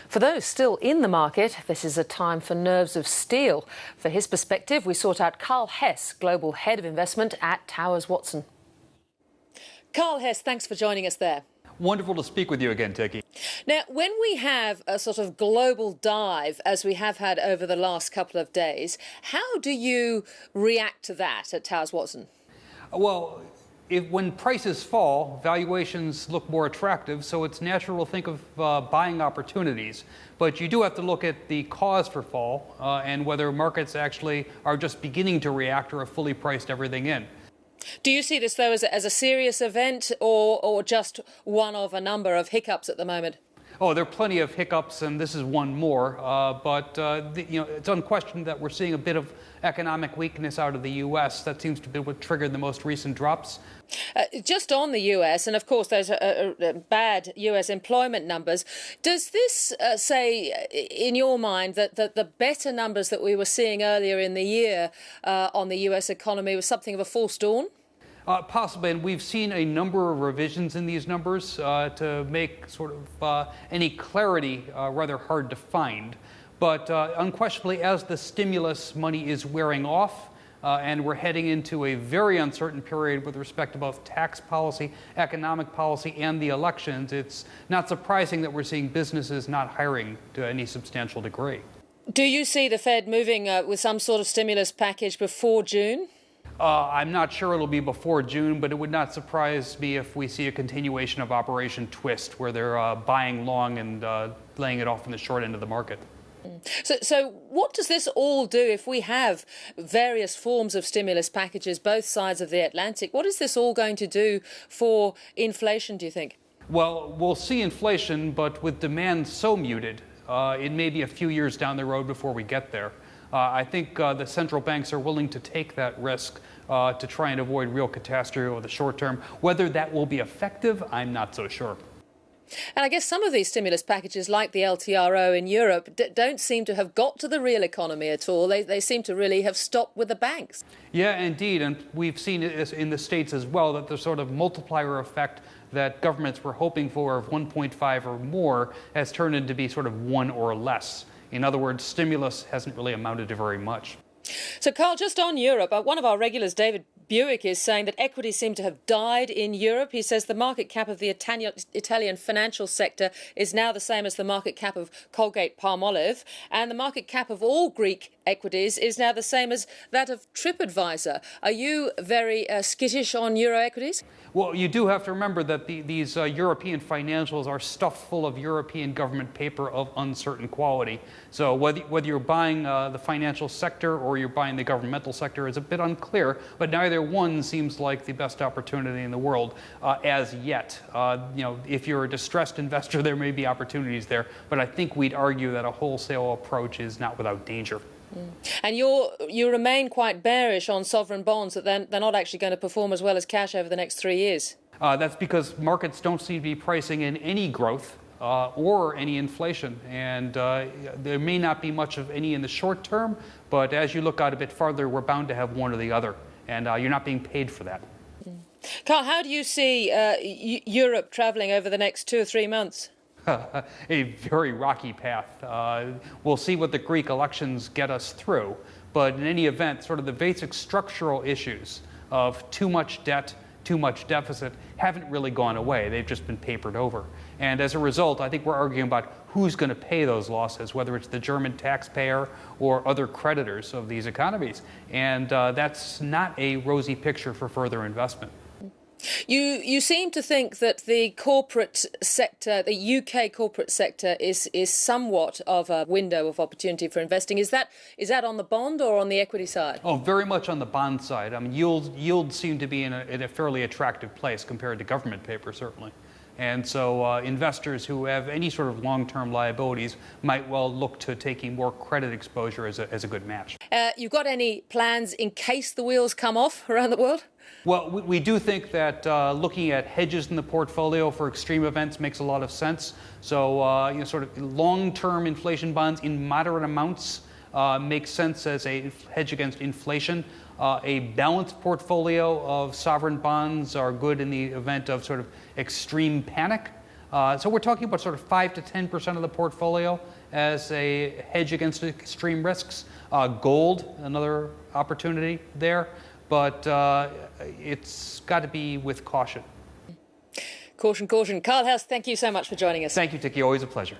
For those still in the market, this is a time for nerves of steel. For his perspective, we sought out Carl Hess, Global Head of Investment at Towers Watson. Carl Hess, thanks for joining us there. Wonderful to speak with you again, Tiki. Now, when we have a sort of global dive, as we have had over the last couple of days, how do you react to that at Towers Watson? Well, when prices fall, valuations look more attractive, so it's natural to think of buying opportunities. But you do have to look at the cause for fall and whether markets actually are just beginning to react or have fully priced everything in. Do you see this, though, as a serious event or just one of a number of hiccups at the moment? Oh, there are plenty of hiccups, and this is one more. But it's unquestioned that we're seeing a bit of economic weakness out of the U.S. That seems to be what triggered the most recent drops. Just on the U.S., and of course those are bad U.S. employment numbers, does this say, in your mind, that the better numbers that we were seeing earlier in the year on the U.S. economy was something of a false dawn? Possibly, and we've seen a number of revisions in these numbers to make sort of any clarity rather hard to find. But unquestionably, as the stimulus money is wearing off, and we're heading into a very uncertain period with respect to both tax policy, economic policy, and the elections, it's not surprising that we're seeing businesses not hiring to any substantial degree. Do you see the Fed moving with some sort of stimulus package before June? I'm not sure it'll be before June, but it would not surprise me if we see a continuation of Operation Twist, where they're buying long and laying it off in the short end of the market. So what does this all do if we have various forms of stimulus packages, both sides of the Atlantic? What is this all going to do for inflation, do you think? Well, we'll see inflation, but with demand so muted, it may be a few years down the road before we get there. I think the central banks are willing to take that risk to try and avoid real catastrophe over the short term. Whether that will be effective, I'm not so sure. And I guess some of these stimulus packages, like the LTRO in Europe, don't seem to have got to the real economy at all. They seem to really have stopped with the banks. Yeah, indeed. And we've seen it in the States as well, that the sort of multiplier effect that governments were hoping for of 1.5 or more has turned into be sort of 1 or less. In other words, stimulus hasn't really amounted to very much. So, Carl, just on Europe, one of our regulars, David Buick, is saying that equities seem to have died in Europe. He says the market cap of the Italian financial sector is now the same as the market cap of Colgate-Palmolive, and the market cap of all Greek equities is now the same as that of TripAdvisor. Are you very skittish on Euro equities? Well, you do have to remember that these European financials are stuffed full of European government paper of uncertain quality. So whether you're buying the financial sector or you're buying the governmental sector is a bit unclear, but neither one seems like the best opportunity in the world as yet. If you're a distressed investor, there may be opportunities there, but I think we'd argue that a wholesale approach is not without danger. And you remain quite bearish on sovereign bonds, that they're not actually going to perform as well as cash over the next 3 years. That's because markets don't seem to be pricing in any growth or any inflation. And there may not be much of any in the short term, but as you look out a bit farther, we're bound to have one or the other. And you're not being paid for that. Carl, how do you see Europe travelling over the next 2 or 3 months? A very rocky path. We'll see what the Greek elections get us through. But in any event, sort of the basic structural issues of too much debt, too much deficit haven't really gone away. They've just been papered over. And as a result, I think we're arguing about who's going to pay those losses, whether it's the German taxpayer or other creditors of these economies. And that's not a rosy picture for further investment. You seem to think that the corporate sector, the UK corporate sector, is somewhat of a window of opportunity for investing. Is that on the bond or on the equity side? Oh, very much on the bond side. I mean, yields seem to be in a fairly attractive place compared to government paper, certainly. And so investors who have any sort of long-term liabilities might well look to taking more credit exposure as a good match. You got any plans in case the wheels come off around the world? Well, we do think that looking at hedges in the portfolio for extreme events makes a lot of sense. So, sort of long-term inflation bonds in moderate amounts makes sense as a hedge against inflation. A balanced portfolio of sovereign bonds are good in the event of sort of extreme panic. So we're talking about sort of 5 to 10% of the portfolio as a hedge against extreme risks. Gold, another opportunity there, but it's got to be with caution. Caution, caution. Carl Hess, thank you so much for joining us. Thank you, Tiki. Always a pleasure.